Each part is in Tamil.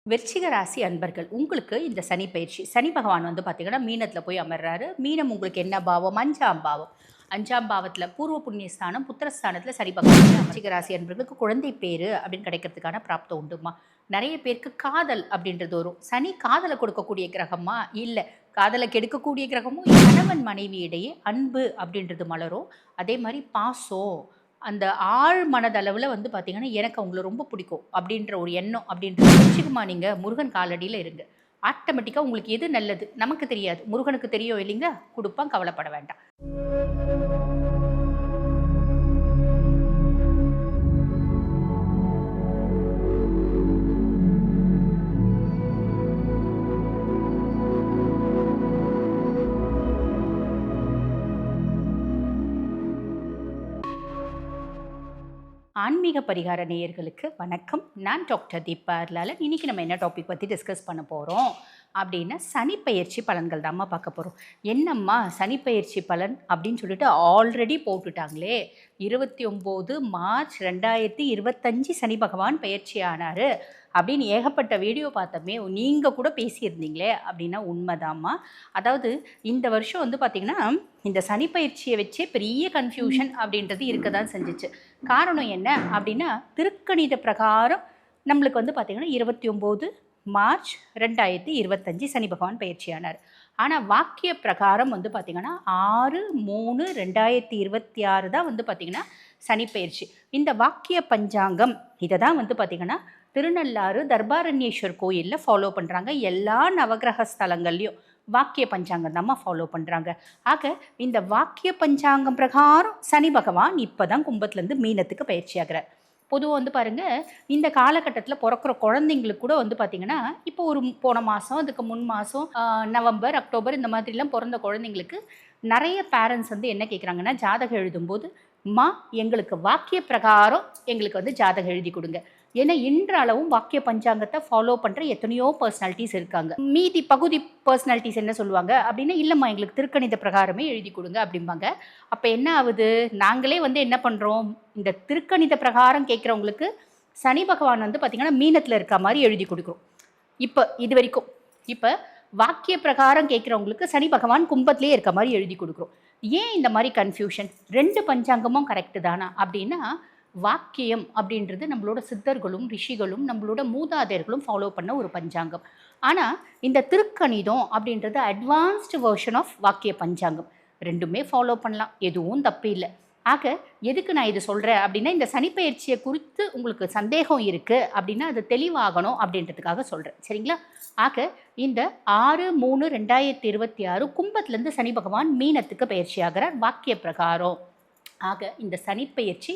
விருச்சிக ராசி அன்பர்கள் உங்களுக்கு இந்த சனி பயிற்சி சனி பகவான் வந்து பார்த்தீங்கன்னா மீனத்தில் போய் அமர்றாரு. மீனம் உங்களுக்கு என்ன பாவம்? அஞ்சாம் பாவம். அஞ்சாம் பாவத்தில் பூர்வ புண்ணிய ஸ்தானம் புத்திரஸ்தானத்தில் சனி பகவான். விருச்சிக ராசி அன்பர்களுக்கு குழந்தை பேரு அப்படின்னு கிடைக்கிறதுக்கான பிராப்தம் உண்டுமா. நிறைய பேருக்கு காதல் அப்படின்றது வரும். சனி காதலை கொடுக்கக்கூடிய கிரகமா? இல்லை, காதலை கெடுக்கக்கூடிய கிரகமும். கணவன் மனைவி இடையே அன்பு அப்படின்றது மலரும். அதே மாதிரி பாசம், அந்த ஆழ் மனதளவில் வந்து பார்த்தீங்கன்னா எனக்கு அவங்கள ரொம்ப பிடிக்கும் அப்படின்ற ஒரு எண்ணம் அப்படின்றது வச்சுக்குமா. நீங்கள் முருகன் காலடியில் இருங்க, ஆட்டோமேட்டிக்காக உங்களுக்கு எது நல்லது நமக்கு தெரியாது, முருகனுக்கு தெரியும் இல்லைங்க, கொடுப்பான், கவலைப்பட வேண்டாம். ஆன்மீக பரிகார நேயர்களுக்கு வணக்கம். நான் டாக்டர் தீபா அருளாளன். இன்றைக்கி நம்ம என்ன டாபிக் பற்றி டிஸ்கஸ் பண்ண போகிறோம் அப்படின்னா சனிப்பெயர்ச்சி பலன்கள் தான்மா பார்க்க போகிறோம். என்னம்மா சனிப்பெயர்ச்சி பலன் அப்படின்னு சொல்லிட்டு ஆல்ரெடி போட்டுட்டாங்களே. 29 மார்ச் 2025 சனி பகவான் பயிற்சி ஆனார் அப்படின்னு ஏகப்பட்ட வீடியோ பார்த்தோமே. நீங்கள் கூட பேசியிருந்தீங்களே அப்படின்னா உண்மைதாம்மா. அதாவது இந்த வருஷம் வந்து பார்த்திங்கன்னா இந்த சனி பயிற்சியை வச்சே பெரிய கன்ஃபியூஷன் அப்படின்றது இருக்க தான் செஞ்சிச்சு. காரணம் என்ன அப்படின்னா, திருக்கணித பிரகாரம் நம்மளுக்கு வந்து பார்த்திங்கன்னா 29 மார்ச் 2025 சனி பகவான் பயிற்சியானார். ஆனால் வாக்கிய பிரகாரம் வந்து பார்த்திங்கன்னா 6/3/2026 தான் வந்து பார்த்திங்கன்னா சனி பயிற்சி. இந்த வாக்கிய பஞ்சாங்கம் இதை தான் வந்து பார்த்திங்கன்னா திருநள்ளாறு தர்பாரண்யேஸ்வர் கோயிலில் ஃபாலோ பண்ணுறாங்க. எல்லா நவகிரக ஸ்தலங்கள்லையும் வாக்கிய பஞ்சாங்கம் தான் ஃபாலோ பண்ணுறாங்க. ஆக இந்த வாக்கிய பஞ்சாங்கம் பிரகாரம் சனி பகவான் இப்போ தான் கும்பத்துலேருந்து மீனத்துக்கு பயிற்சி ஆகிறார். பொதுவாக வந்து பாருங்கள், இந்த காலகட்டத்தில் பிறக்கிற குழந்தைங்களுக்கு கூட வந்து பார்த்திங்கன்னா இப்போ ஒரு போன மாதம், அதுக்கு முன் மாதம், நவம்பர், அக்டோபர் இந்த மாதிரிலாம் பிறந்த குழந்தைங்களுக்கு நிறைய பேரண்ட்ஸ் வந்து என்ன கேட்குறாங்கன்னா, ஜாதகம் எழுதும்போது எங்களுக்கு வாக்கிய பிரகாரம் எங்களுக்கு வந்து ஜாதகம் எழுதி கொடுங்க. ஏன்னா இன்றளவும் வாக்கிய பஞ்சாங்கத்தை ஃபாலோ பண்ணுற எத்தனையோ பர்சனாலிட்டிஸ் இருக்காங்க. மீதி பகுதி பர்சனாலிட்டிஸ் என்ன சொல்லுவாங்க அப்படின்னா, இல்லைம்மா எங்களுக்கு திருக்கணித பிரகாரமே எழுதி கொடுங்க அப்படிம்பாங்க. அப்போ என்ன ஆகுது, நாங்களே வந்து என்ன பண்ணுறோம், இந்த திருக்கணித பிரகாரம் கேட்குறவங்களுக்கு சனி பகவான் வந்து பார்த்திங்கன்னா மீனத்தில் இருக்க மாதிரி எழுதி கொடுக்குறோம். இப்போ இது வரைக்கும் இப்போ வாக்கிய பிரகாரம் கேட்குறவங்களுக்கு சனி பகவான் கும்பத்திலே இருக்க மாதிரி எழுதி கொடுக்குறோம். ஏன் இந்த மாதிரி கன்ஃபியூஷன்? 2 பஞ்சாங்கமும் கரெக்டு தானா அப்படின்னா, வாக்கியம் அப்படின்றது நம்மளோட சித்தர்களும் ரிஷிகளும் நம்மளோட மூதாதையர்களும் ஃபாலோ பண்ண ஒரு பஞ்சாங்கம். ஆனால் இந்த திருக்கணிதம் அப்படின்றது அட்வான்ஸ்டு வெர்ஷன் ஆஃப் வாக்கிய பஞ்சாங்கம். ரெண்டுமே ஃபாலோ பண்ணலாம், எதுவும் தப்பு இல்லை. ஆக எதுக்கு நான் இது சொல்கிறேன் அப்படின்னா, இந்த சனிப்பெயர்ச்சியை குறித்து உங்களுக்கு சந்தேகம் இருக்குது அப்படின்னா அது தெளிவாகணும் அப்படின்றதுக்காக சொல்கிறேன், சரிங்களா? ஆக இந்த 6/3/2026 கும்பத்துலேருந்து சனி பகவான் மீனத்துக்கு பயிற்சி ஆகிறார் வாக்கிய பிரகாரம். ஆக இந்த சனிப்பெயர்ச்சி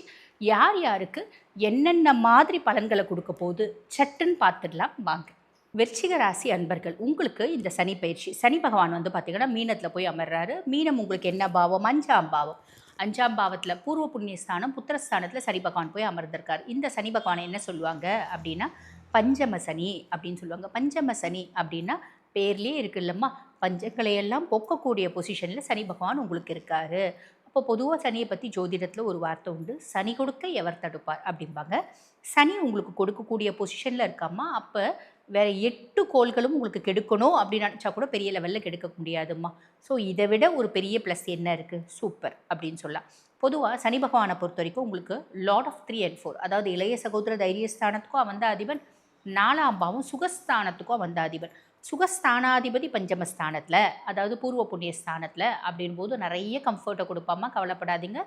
யார் யாருக்கு என்னென்ன மாதிரி பலன்களை கொடுக்க போகுது சட்டுன்னு பார்த்துடலாம் வாங்க. விருச்சிக ராசி அன்பர்கள் உங்களுக்கு இந்த சனி பயிற்சி சனி பகவான் வந்து பார்த்திங்கன்னா மீனத்தில் போய் அமர்றாரு. மீனம் உங்களுக்கு என்ன பாவம்? அஞ்சாம் பாவம். அஞ்சாம் பாவத்தில் பூர்வ புண்ணிய ஸ்தானம் புத்திரஸ்தானத்தில் சனி பகவான் போய் அமர்ந்திருக்கார். இந்த சனி பகவானை என்ன சொல்லுவாங்க அப்படின்னா பஞ்சம சனி அப்படின்னு சொல்லுவாங்க. பஞ்சம சனி அப்படின்னா பேர்லேயே இருக்கு இல்லைம்மா, பஞ்சங்களையெல்லாம் போக்கக்கூடிய பொசிஷனில் சனி பகவான் உங்களுக்கு இருக்காரு. அப்போ பொதுவாக சனியை பற்றி ஜோதிடத்தில் ஒரு வார்த்தை உண்டு, சனி கொடுக்க எவர் தடுப்பார் அப்படிம்பாங்க. சனி உங்களுக்கு கொடுக்கக்கூடிய பொசிஷனில் இருக்காமா, அப்போ வேறு 8 கோள்களும் உங்களுக்கு கெடுக்கணும் அப்படின்னு நினச்சா கூட பெரிய லெவலில் கெடுக்க முடியாதும்மா. ஸோ இதை விட ஒரு பெரிய ப்ளஸ் என்ன இருக்குது? சூப்பர் அப்படின்னு சொல்லலாம். பொதுவாக சனி பகவானை பொறுத்த வரைக்கும் உங்களுக்கு லார்ட் ஆஃப் 3 and 4, அதாவது இளைய சகோதர தைரியஸ்தானத்துக்கும் வந்த அதிபன், 4ஆம் பாவம் சுகஸ்தானத்துக்கும் வந்த அதிபன். சுகஸ்தானாதிபதி பஞ்சமஸ்தானத்தில், அதாவது பூர்வ புண்ணிய ஸ்தானத்தில் அப்படின்போது நிறைய கம்ஃபர்ட்டை கொடுப்பாமா, கவலைப்படாதீங்க.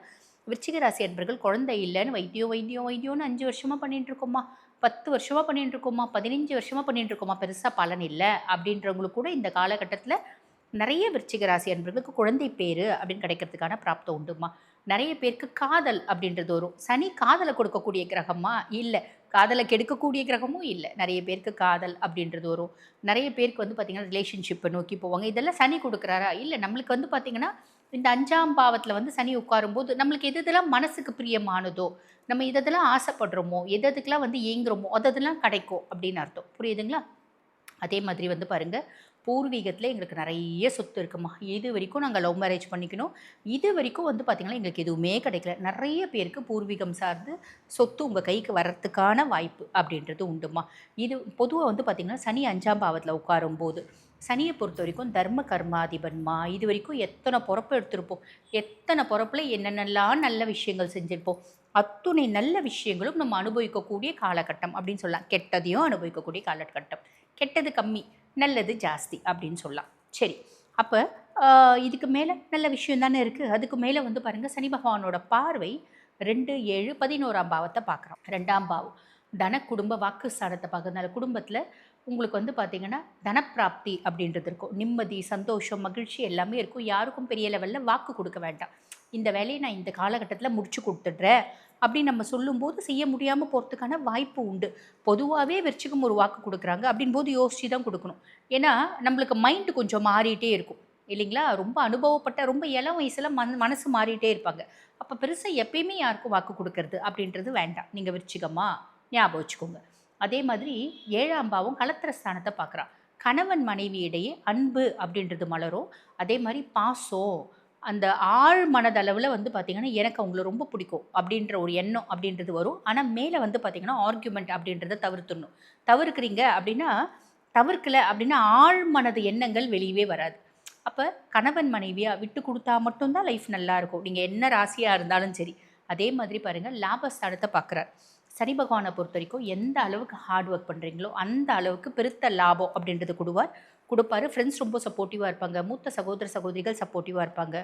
விருச்சிக ராசி அன்பர்கள் குழந்தை இல்லைன்னு வைத்தியோன்னு 5 வருஷமாக பண்ணிகிட்ருக்கோம்மா, 10 வருஷமாக பண்ணிகிட்ருக்கோம்மா, 15 வருஷமாக பண்ணிகிட்ருக்கோம்மா, பெருசாக பலன் இல்லை அப்படின்றவங்களுக்கு கூட இந்த காலகட்டத்தில் நிறைய விருச்சிக ராசி அன்பர்களுக்கு குழந்தை பேர் அப்படின்னு கிடைக்கிறதுக்கான பிராப்தம் உண்டுமா. நிறைய பேருக்கு காதல் அப்படின்றது வரும். சனி காதலை கொடுக்கக்கூடிய கிரகமா? இல்லை, காதலை கெடுக்கக்கூடிய கிரகமும் இல்லை. நிறைய பேருக்கு காதல் அப்படின்றது வரும். நிறைய பேருக்கு வந்து பார்த்திங்கன்னா ரிலேஷன்ஷிப்பை நோக்கி போவாங்க. இதெல்லாம் சனி கொடுக்குறாரா? இல்லை, நம்மளுக்கு வந்து பார்த்திங்கன்னா இந்த 5ஆம் பாவத்தில் வந்து சனி உட்காரும்போது நம்மளுக்கு எதெல்லாம் மனசுக்கு பிரியமானதோ, நம்ம இதெல்லாம் ஆசைப்படுறோமோ, எதுக்கெல்லாம் வந்து ஏங்குறோமோ அதெல்லாம் கிடைக்கும் அப்படின்னு அர்த்தம். புரியுதுங்களா? அதே மாதிரி வந்து பாருங்கள், பூர்வீகத்தில் எங்களுக்கு நிறைய சொத்து இருக்குமா, இது வரைக்கும் நாங்கள் லவ் மேரேஜ் பண்ணிக்கணும், இது வரைக்கும் வந்து பார்த்திங்கன்னா எங்களுக்கு எதுவுமே கிடைக்கல. நிறைய பேருக்கு பூர்வீகம் சார்ந்து சொத்து உங்கள் கைக்கு வர்றதுக்கான வாய்ப்பு அப்படின்றது உண்டுமா. இது பொதுவாக வந்து பார்த்திங்கன்னா சனி 5ஆம் பாவத்தில் உட்காரும்போது, சனியை பொறுத்த வரைக்கும் தர்ம கர்மாதிபன்மா. இது வரைக்கும் எத்தனை பொறப்பு எடுத்திருப்போம், எத்தனை பொறப்பில் என்னென்னலாம் நல்ல விஷயங்கள் செஞ்சுருப்போம், அத்துணை நல்ல விஷயங்களும் நம்ம அனுபவிக்கக்கூடிய காலகட்டம் அப்படின்னு சொல்லலாம். கெட்டதையும் அனுபவிக்கக்கூடிய காலகட்டம். கெட்டது கம்மி, நல்லது ஜாஸ்தி அப்படின்னு சொல்லலாம். சரி, அப்போ இதுக்கு மேலே நல்ல விஷயம் தானே இருக்குது. அதுக்கு மேலே வந்து பாருங்கள், சனி பகவானோட பார்வை 2, 7, 11ஆம் பாவத்தை பார்க்குறோம். 2ஆம் பாவம் தன குடும்ப வாக்கு ஸ்தானத்தை பார்க்கறதுனால குடும்பத்தில் உங்களுக்கு வந்து பார்த்திங்கன்னா தனப்பிராப்தி அப்படின்றது இருக்கும். நிம்மதி, சந்தோஷம், மகிழ்ச்சி எல்லாமே இருக்கும். யாருக்கும் பெரிய லெவலில் வாக்கு கொடுக்க வேண்டாம். இந்த வேலையை நான் இந்த காலகட்டத்தில் முடிச்சு கொடுத்துட்றேன் அப்படின்னு நம்ம சொல்லும்போது செய்ய முடியாமல் போகிறதுக்கான வாய்ப்பு உண்டு. பொதுவாகவே விருச்சிகம் ஒரு வாக்கு கொடுக்குறாங்க அப்படின் போது யோசித்து தான் கொடுக்கணும். ஏன்னா நம்மளுக்கு மைண்டு கொஞ்சம் மாறிட்டே இருக்கும் இல்லைங்களா. ரொம்ப அனுபவப்பட்ட ரொம்ப இளம் வயசில் மனசு மாறிட்டே இருப்பாங்க. அப்போ பெருசாக எப்பயுமே யாருக்கும் வாக்கு கொடுக்கறது அப்படின்றது வேண்டாம். நீங்கள் விருச்சிகமா ஞாபகம் வச்சுக்கோங்க. அதே மாதிரி 7ஆம் பாவம் கலத்திர ஸ்தானத்தை பார்க்குறான். கணவன் மனைவி இடையே அன்பு அப்படின்றது மலரும். அதே மாதிரி பாசம், அந்த ஆழ் மனதளவில் வந்து பார்த்திங்கன்னா எனக்கு அவங்கள ரொம்ப பிடிக்கும் அப்படின்ற ஒரு எண்ணம் அப்படின்றது வரும். ஆனால் மேலே வந்து பார்த்திங்கன்னா ஆர்கியூமெண்ட் அப்படின்றத தவிர்த்துடணும். தவிர்க்கிறீங்க அப்படின்னா தவிர்க்கலை அப்படின்னா ஆழ் மனது எண்ணங்கள் வெளியவே வராது. அப்போ கணவன் மனைவியாக விட்டு கொடுத்தா மட்டும்தான் லைஃப் நல்லாயிருக்கும். நீங்கள் என்ன ராசியாக இருந்தாலும் சரி. அதே மாதிரி பாருங்கள், லாபஸ்தானத்தை பார்க்குறார். சனி பகவானை பொறுத்த வரைக்கும் எந்த அளவுக்கு ஹார்ட் ஒர்க் பண்ணுறீங்களோ அந்த அளவுக்கு பெருத்த லாபம் அப்படின்றது கொடுப்பாரு. ஃப்ரெண்ட்ஸ் ரொம்ப சப்போர்ட்டிவாக இருப்பாங்க. மூத்த சகோதர சகோதரிகள் சப்போர்ட்டிவாக இருப்பாங்க.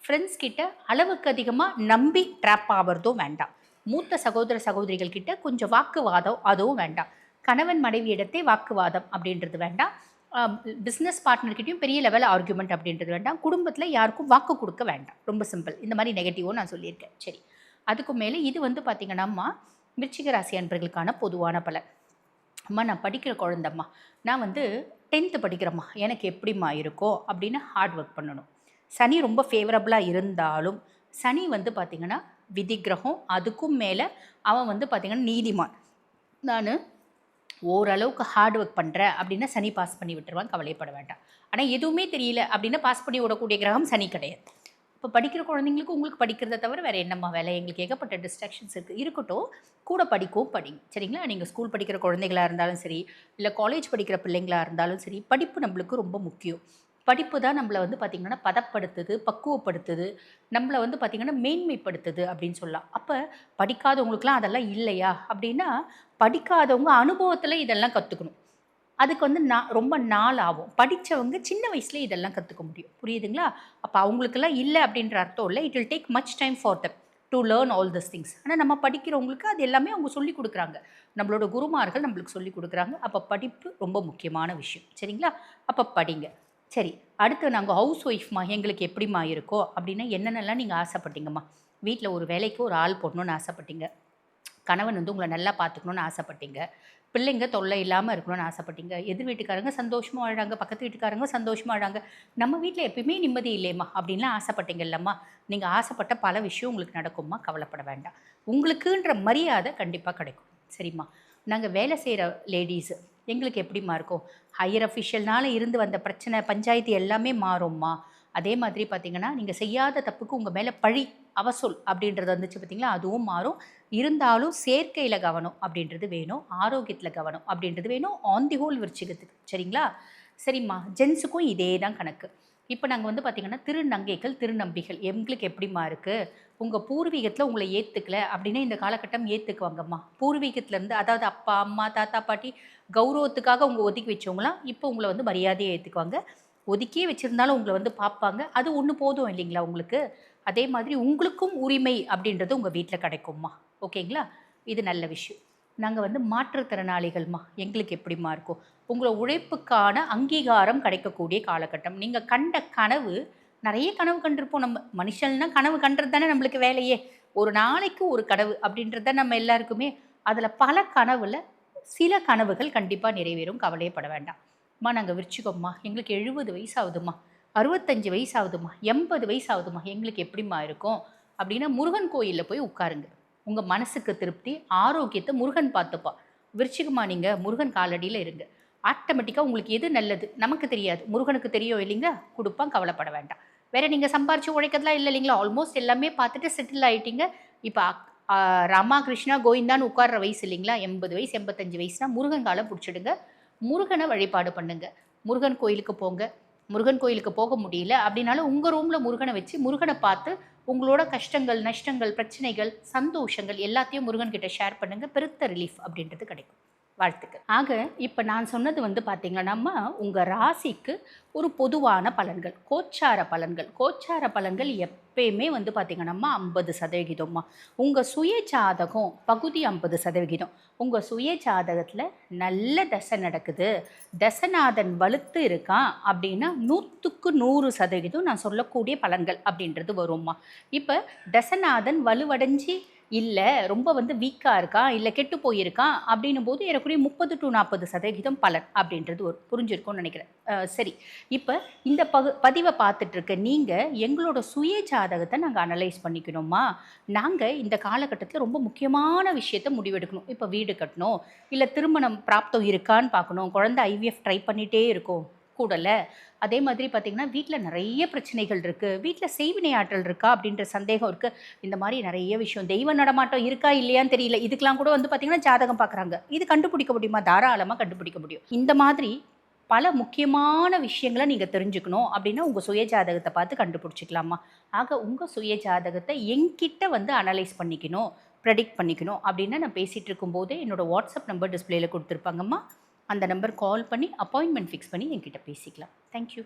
ஃப்ரெண்ட்ஸ் கிட்ட அளவுக்கு அதிகமாக நம்பி ட்ராப் ஆகிறதும் வேண்டாம். மூத்த சகோதர சகோதரிகள் கிட்ட கொஞ்சம் வாக்குவாதம் அதுவும் வேண்டாம். கணவன் மனைவி இடத்தே வாக்குவாதம் அப்படின்றது வேண்டாம். பிஸ்னஸ் பார்ட்னர்கிட்டையும் பெரிய லெவல் ஆர்கியூமெண்ட் அப்படின்றது வேண்டாம். குடும்பத்தில் யாருக்கும் வாக்கு கொடுக்க வேண்டாம். ரொம்ப சிம்பிள். இந்த மாதிரி நெகட்டிவும் நான் சொல்லியிருக்கேன். சரி, அதுக்கு மேலே இது வந்து பார்த்திங்கன்னா விருச்சிக ராசி அன்பர்களுக்கான பொதுவான பலன். அம்மா, நான் படிக்கிற குழந்தம்மா, நான் வந்து 10th படிக்கிறம்மா, எனக்கு எப்படிம்மா இருக்கோ அப்படின்னு ஹார்ட் ஒர்க் பண்ணணும். சனி ரொம்ப ஃபேவரபுளாக இருந்தாலும் சனி வந்து பார்த்திங்கன்னா விதி கிரகம், அதுக்கும் மேலே அவன் வந்து பார்த்திங்கன்னா நீதிமான். நான் ஓரளவுக்கு ஹார்ட் ஒர்க் பண்ணுறேன் அப்படின்னா சனி பாஸ் பண்ணி விட்டுருவான், கவலைப்பட வேண்டாம். ஆனால் எதுவுமே தெரியல அப்படின்னா பாஸ் பண்ணி விடக்கூடிய கிரகம் சனி கிடையாது. இப்போ படிக்கிற குழந்தைங்களுக்கு உங்களுக்கு படிக்கிறத தவிர வேறு என்னம்மா வேலை, எங்களுக்கு ஏகப்பட்ட டிஸ்ட்ராக்ஷன்ஸ் இருக்கட்டும், கூட படிக்கும் படிங்க. சரிங்களா. நீங்கள் ஸ்கூல் படிக்கிற குழந்தைகளாக இருந்தாலும் சரி, இல்லை காலேஜ் படிக்கிற பிள்ளைங்களாக இருந்தாலும் சரி, படிப்பு நம்மளுக்கு ரொம்ப முக்கியம். படிப்பு தான் நம்மளை வந்து பார்த்திங்கன்னா பதப்படுத்துது, பக்குவப்படுத்துது, நம்மளை வந்து பார்த்திங்கன்னா மேன்மைப்படுத்துது அப்படின்னு சொல்லலாம். அப்போ படிக்காதவங்களுக்குலாம் அதெல்லாம் இல்லையா அப்படின்னா, படிக்காதவங்க அனுபவத்தில் இதெல்லாம் கற்றுக்கணும். அதுக்கு வந்து ரொம்ப நாள் ஆகும். படித்தவங்க சின்ன வயசுலேயே இதெல்லாம் கற்றுக்க முடியும். புரியுதுங்களா. அப்போ அவங்களுக்கெல்லாம் இல்லை அப்படின்ற அர்த்தம் இல்லை. It will take much time for them to learn all this things. ஆனால் நம்ம படிக்கிறவங்களுக்கு அது எல்லாமே அவங்க சொல்லிக் கொடுக்குறாங்க. நம்மளோட குருமார்கள் நம்மளுக்கு சொல்லிக் கொடுக்குறாங்க. அப்போ படிப்பு ரொம்ப முக்கியமான விஷயம். சரிங்களா. அப்போ படிங்க. சரி, அடுத்து நாங்கள் ஹவுஸ் ஒய்ஃப்மா, எங்களுக்கு எப்படிம்மா இருக்கோ அப்படின்னா என்னென்னலாம் நீங்கள் ஆசைப்பட்டீங்கம்மா. வீட்டில் ஒரு வேலைக்கு ஒரு ஆள் போடணுன்னு ஆசைப்பட்டீங்க. கணவன் வந்து உங்களை நல்லா பார்த்துக்கணுன்னு ஆசைப்பட்டீங்க. பிள்ளைங்க தொல்லை இல்லாமல் இருக்கணும்னு ஆசைப்பட்டீங்க. எதிர் வீட்டுக்காரங்க சந்தோஷமாக வாழ்கிறாங்க, பக்கத்து வீட்டுக்காரங்க சந்தோஷமாக வாழ்கிறாங்க, நம்ம வீட்டில் எப்பயுமே நிம்மதி இல்லையம்மா அப்படின்லாம் ஆசைப்பட்டீங்க இல்லைம்மா. நீங்கள் ஆசைப்பட்ட பல விஷயம் உங்களுக்கு நடக்கும்மா, கவலைப்பட வேண்டாம். உங்களுக்குன்ற மரியாதை கண்டிப்பாக கிடைக்கும். சரிம்மா. நாங்கள் வேலை செய்கிற லேடிஸு, எங்களுக்கு எப்படிம்மா இருக்கும், ஹையர் அஃபிஷியல்னால இருந்து வந்த பிரச்சனை பஞ்சாயத்து எல்லாமே மாறும்மா. அதே மாதிரி பார்த்திங்கன்னா நீங்கள் செய்யாத தப்புக்கு உங்கள் மேலே பழி அவசூல் அப்படின்றது வந்துச்சு பார்த்திங்களா, அதுவும் மாறும். இருந்தாலும் சேர்க்கையில் கவனம் அப்படின்றது வேணும், ஆரோக்கியத்தில் கவனம் அப்படின்றது வேணும், ஆன் தி ஹோல் விருச்சிகத்துக்கு. சரிங்களா. சரிம்மா. ஜென்ஸுக்கும் இதே தான் கணக்கு. இப்போ நாங்கள் வந்து பார்த்திங்கன்னா திருநங்கைகள் திருநம்பிகள் எங்களுக்கு எப்படிம்மா இருக்குது, உங்கள் பூர்வீகத்தில் உங்களை ஏற்றுக்கல அப்படின்னா இந்த காலகட்டம் ஏற்றுக்குவாங்கம்மா. பூர்வீகத்துலேருந்து, அதாவது அப்பா அம்மா தாத்தா பாட்டி கௌரவத்துக்காக உங்கள் ஒதுக்கி வச்சவங்களாம் இப்போ உங்களை வந்து மரியாதையை ஏற்றுக்குவாங்க. ஒதுக்கியே வச்சுருந்தாலும் உங்களை வந்து பார்ப்பாங்க. அது ஒன்று போதும் இல்லைங்களா உங்களுக்கு. அதே மாதிரி உங்களுக்கும் உரிமை அப்படின்றது உங்கள் வீட்டில் கிடைக்கும்மா. ஓகேங்களா. இது நல்ல விஷயம். நாங்கள் வந்து மாற்றுத்திறனாளிகள்மா, எங்களுக்கு எப்படிம்மா இருக்கும், உங்களை உழைப்புக்கான அங்கீகாரம் கிடைக்கக்கூடிய காலகட்டம். நீங்கள் கண்ட கனவு, நிறைய கனவு கண்டிருப்போம். நம்ம மனுஷன்னா கனவு கண்டுறது தானே நம்மளுக்கு வேலையே. ஒரு நாளைக்கு ஒரு கனவு அப்படின்றது தான் நம்ம எல்லாருக்குமே. அதில் பல கனவில் சில கனவுகள் கண்டிப்பாக நிறைவேறும், கவலையப்பட வேண்டாம். அம்மா, நாங்கள் விருச்சிகம்மா, எங்களுக்கு 70 வயசு ஆகுதும்மா, 65 வயசு ஆகுதும்மா, 80 வயசு ஆகுதும்மா, எங்களுக்கு எப்படிம்மா இருக்கும் அப்படின்னா முருகன் கோயிலில் போய் உட்காருங்க. உங்கள் மனசுக்கு திருப்தி, ஆரோக்கியத்தை முருகன் பார்த்துப்பா. விருச்சிகமா, நீங்கள் முருகன் காலடியில் இருங்க. ஆட்டோமேட்டிக்காக உங்களுக்கு எது நல்லது நமக்கு தெரியாது, முருகனுக்கு தெரியும் இல்லைங்களா, கொடுப்பான், கவலைப்பட வேண்டாம். வேறு நீங்கள் சம்பாரித்து உழைக்கிறதுலாம் இல்லை இல்லைங்களா, ஆல்மோஸ்ட் எல்லாமே பார்த்துட்டு செட்டில் ஆகிட்டீங்க. இப்போ ராமா கிருஷ்ணா கோவிந்தான்னு உட்கார்ற வயசு இல்லைங்களா, 80 வயசு 85 வயசுனா முருகன் காலம் பிடிச்சிடுங்க. முருகனை வழிபாடு பண்ணுங்க. முருகன் கோயிலுக்கு போங்க. முருகன் கோயிலுக்கு போக முடியல அப்படின்னாலும் உங்கள் ரூமில் முருகனை வச்சு முருகனை பார்த்து உங்களோட கஷ்டங்கள், நஷ்டங்கள், பிரச்சனைகள், சந்தோஷங்கள் எல்லாத்தையும் முருகன்கிட்ட ஷேர் பண்ணுங்கள். பெருத்த ரிலீஃப் அப்படின்றது கிடைக்கும். வாழ்த்துக்கள். ஆக இப்போ நான் சொன்னது வந்து பார்த்தீங்கன்னா, நம்ம உங்கள் ராசிக்கு ஒரு பொதுவான பலன்கள், கோச்சார பலன்கள். கோச்சார பலன்கள் எப்பயுமே வந்து பார்த்திங்கன்னா 50%. உங்கள் சுய ஜாதகம் பகுதி 50%. உங்கள் சுய ஜாதகத்தில் நல்ல தசை நடக்குது, தசநாதன் வலுத்து இருக்கான் அப்படின்னா 100க்கு 100% நான் சொல்லக்கூடிய பலன்கள் அப்படின்றது வரும்மா. இப்போ தசநாதன் வலுவடைஞ்சி இல்லை ரொம்ப வந்து வீக்காக இருக்கான், இல்லை கெட்டு போயிருக்கான் அப்படின்னும் போது ஏறக்குறைய 30 to 40% பலன் அப்படின்றது ஒரு புரிஞ்சிருக்கும்னு நினைக்கிறேன். சரி, இப்போ இந்த பதிவை பார்த்துட்டு இருக்க நீங்கள் எங்களோட சுய ஜாதகத்தை நாங்கள் அனலைஸ் பண்ணிக்கணுமா? நாங்கள் இந்த காலகட்டத்தில் ரொம்ப முக்கியமான விஷயத்தை முடிவெடுக்கணும். இப்போ வீடு கட்டணும், இல்லை திருமணம் பிராப்தம் இருக்கான்னு பார்க்கணும், குழந்தை ஐவிஎஃப் ட்ரை பண்ணிகிட்டே இருக்கோம் கூடலை. அதே மாதிரி பார்த்திங்கன்னா வீட்டில் நிறைய பிரச்சனைகள் இருக்குது, வீட்டில் செய்வினை ஆற்றல் இருக்கா அப்படின்ற சந்தேகம் இருக்குது. இந்த மாதிரி நிறைய விஷயம், தெய்வ நடமாட்டம் இருக்கா இல்லையான்னு தெரியல, இதுக்கெலாம் கூட வந்து பார்த்திங்கன்னா ஜாதகம் பார்க்குறாங்க. இது கண்டுபிடிக்க முடியுமா? தாராளமாக கண்டுபிடிக்க முடியும். இந்த மாதிரி பல முக்கியமான விஷயங்களை நீங்கள் தெரிஞ்சுக்கணும் அப்படின்னா உங்கள் சுய ஜாதகத்தை பார்த்து கண்டுபிடிச்சிக்கலாமா? ஆக உங்கள் சுய ஜாதகத்தை என்கிட்ட வந்து அனலைஸ் பண்ணிக்கணும், ப்ரெடிக்ட் பண்ணிக்கணும் அப்படின்னா நான் பேசிகிட்டு இருக்கும்போதே என்னோடய வாட்ஸ்அப் நம்பர் டிஸ்பிளேயில் கொடுத்துருப்பாங்கம்மா. அந்த நம்பர் கால் பண்ணி அப்பாயின்மெண்ட் ஃபிக்ஸ் பண்ணி என்கிட்ட பேசிக்கலாம். தேங்க்யூ.